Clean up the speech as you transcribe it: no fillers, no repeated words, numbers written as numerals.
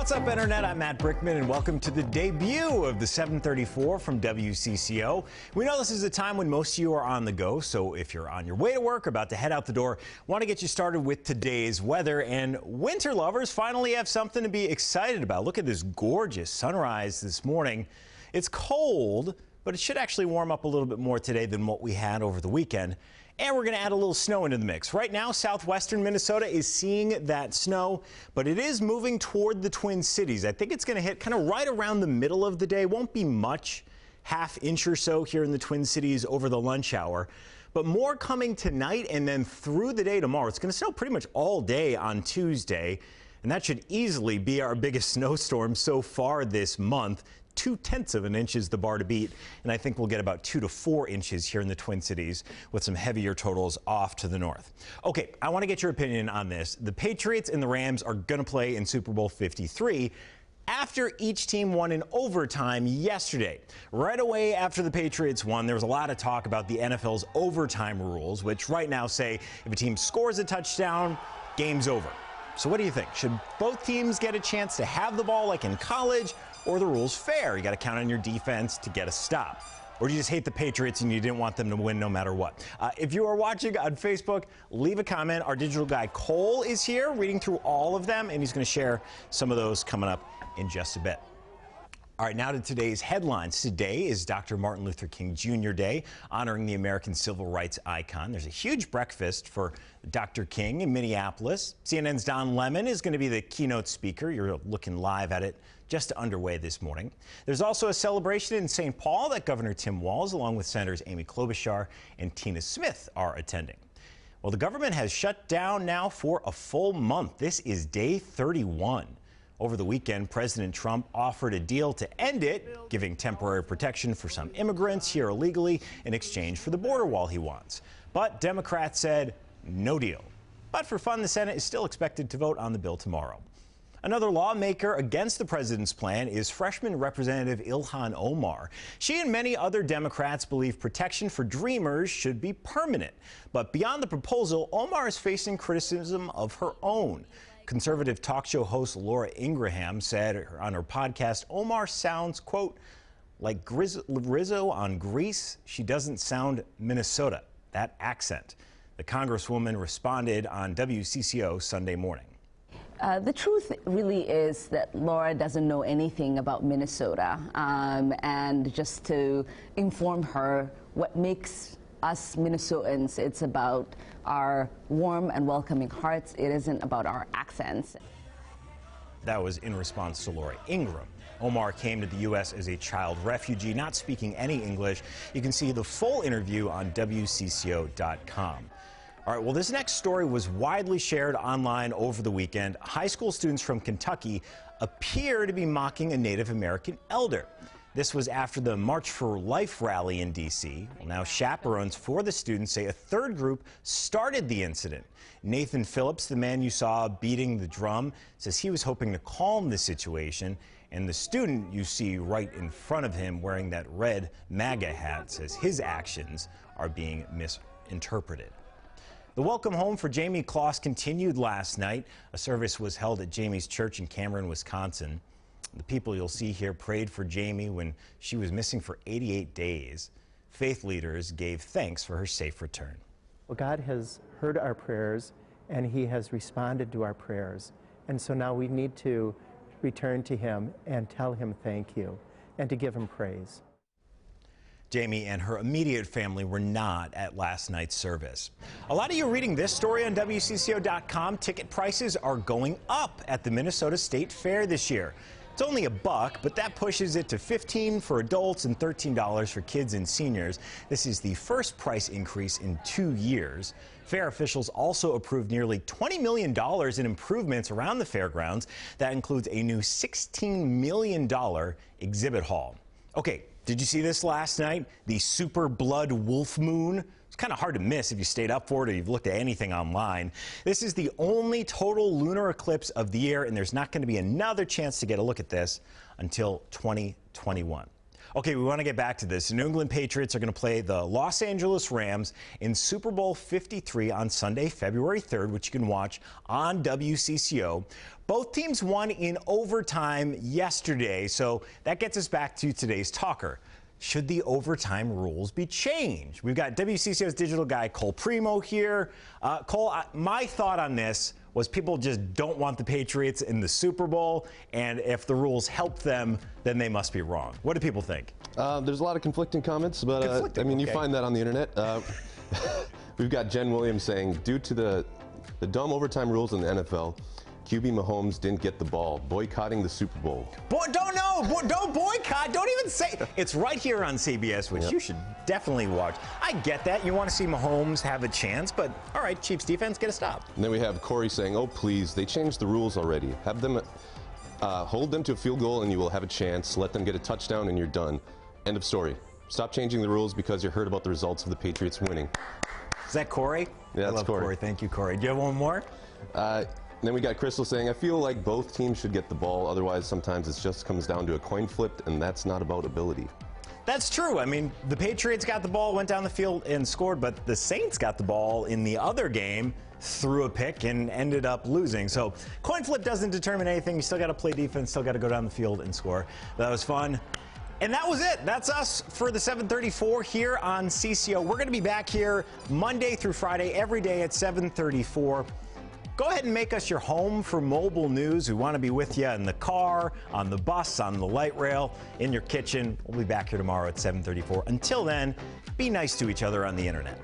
What's up, Internet? I'm Matt Brickman, and welcome to the debut of the 734 from WCCO. We know this is a time when most of you are on the go, so if you're on your way to work or about to head out the door, want to get you started with today's weather. And winter lovers finally have something to be excited about. Look at this gorgeous sunrise this morning. It's cold, but it should actually warm up a little bit more today than what we had over the weekend. And we're going to add a little snow into the mix. Right now, southwestern Minnesota is seeing that snow, but it is moving toward the Twin Cities. I think it's going to hit kind of right around the middle of the day. Won't be much, half inch or so here in the Twin Cities over the lunch hour. But more coming tonight and then through the day tomorrow. It's going to snow pretty much all day on Tuesday, and that should easily be our biggest snowstorm so far this month. 0.2 of an inch is the bar to beat, and I think we'll get about 2 to 4 inches here in the Twin Cities with some heavier totals off to the north. Okay, I want to get your opinion on this. The Patriots and the Rams are going to play in Super Bowl 53 after each team won in overtime yesterday. Right away after the Patriots won, there was a lot of talk about the NFL's overtime rules, which right now say if a team scores a touchdown, game's over. So what do you think? Should both teams get a chance to have the ball like in college, or the rules fair? You got to count on your defense to get a stop. Or do you just hate the Patriots and you didn't want them to win no matter what? If you are watching on Facebook, leave a comment. Our digital guy Cole is here reading through all of them, and he's going to share some of those coming up in just a bit. All right, now to today's headlines. Today is Dr. Martin Luther King Jr. Day, honoring the American civil rights icon. There's a huge breakfast for Dr. King in Minneapolis. CNN's Don Lemon is going to be the keynote speaker. You're looking live at it, just underway this morning. There's also a celebration in St. Paul that Governor Tim Walz, along with Senators Amy Klobuchar and Tina Smith, are attending. Well, the government has shut down now for a full month. This is day 31. Over the weekend, President Trump offered a deal to end it, giving temporary protection for some immigrants here illegally in exchange for the border wall he wants. But Democrats said no deal. But for fun, the Senate is still expected to vote on the bill tomorrow. Another lawmaker against the president's plan is freshman Representative Ilhan Omar. She and many other Democrats believe protection for Dreamers should be permanent. But beyond the proposal, Omar is facing criticism of her own. Conservative talk show host Laura Ingraham said on her podcast, Omar sounds, quote, like Rizzo on Grease. She doesn't sound Minnesota, that accent. The Congresswoman responded on WCCO Sunday morning. The truth really is that Laura doesn't know anything about Minnesota, and just to inform her what makes us Minnesotans, it's about our warm and welcoming hearts. It isn't about our accents. That was in response to Laura Ingraham. Omar came to the U.S. as a child refugee, not speaking any English. You can see the full interview on WCCO.com. All right, well, this next story was widely shared online over the weekend. High school students from Kentucky appear to be mocking a Native American elder. This was after the March for Life rally in D.C. Well, now chaperones for the students say a third group started the incident. Nathan Phillips, the man you saw beating the drum, says he was hoping to calm the situation. And the student you see right in front of him wearing that red MAGA hat says his actions are being misinterpreted. The welcome home for Jamie Kloss continued last night. A service was held at Jamie's church in Cameron, Wisconsin. The people you'll see here prayed for Jamie when she was missing for 88 days. Faith leaders gave thanks for her safe return. Well, God has heard our prayers, and He has responded to our prayers. And so now we need to return to Him and tell Him thank you and to give Him praise. Jamie and her immediate family were not at last night's service. A lot of you are reading this story on WCCO.com. Ticket prices are going up at the Minnesota State Fair this year. It's only $1, but that pushes it to $15 for adults and $13 for kids and seniors. This is the first price increase in 2 years. Fair officials also approved nearly $20 million in improvements around the fairgrounds. That includes a new $16 million exhibit hall. Okay, did you see this last night? The super blood wolf moon. It's kind of hard to miss if you stayed up for it or you've looked at anything online. This is the only total lunar eclipse of the year, and there's not going to be another chance to get a look at this until 2021. Okay, we want to get back to this. The New England Patriots are going to play the Los Angeles Rams in Super Bowl 53 on Sunday, February 3rd, which you can watch on WCCO. Both teams won in overtime yesterday, so that gets us back to today's talker. Should the overtime rules be changed? We've got WCCO's digital guy, Cole Primo, here. Cole, my thought on this was people just don't want the Patriots in the Super Bowl, and if the rules help them, then they must be wrong. What do people think? There's a lot of conflicting comments, but I mean, you find that on the internet. We've got Jen Williams saying, due to the dumb overtime rules in the NFL, QB Mahomes didn't get the ball, boycotting the Super Bowl. Don't boycott. Don't even say. It's right here on CBS, which you should definitely watch. I get that. You want to see Mahomes have a chance, but all right, Chiefs defense, get a stop. And then we have Corey saying, oh, please, they changed the rules already. Have them hold them to a field goal and you will have a chance. Let them get a touchdown and you're done. End of story. Stop changing the rules because you heard about the results of the Patriots winning. Is that Corey? Yeah, that's Corey. Thank you, Corey. Do you have one more? Then we got Crystal saying, I feel like both teams should get the ball. Otherwise, sometimes it just comes down to a coin flip, and that's not about ability. That's true. I mean, the Patriots got the ball, went down the field, and scored, but the Saints got the ball in the other game, threw a pick, and ended up losing. So coin flip doesn't determine anything. You still got to play defense, still got to go down the field and score. That was fun. And that was it. That's us for the 7:34 here on CCO. We're going to be back here Monday through Friday, every day at 7:34. Go ahead and make us your home for mobile news. We want to be with you in the car, on the bus, on the light rail, in your kitchen. We'll be back here tomorrow at 7:34. Until then, be nice to each other on the internet.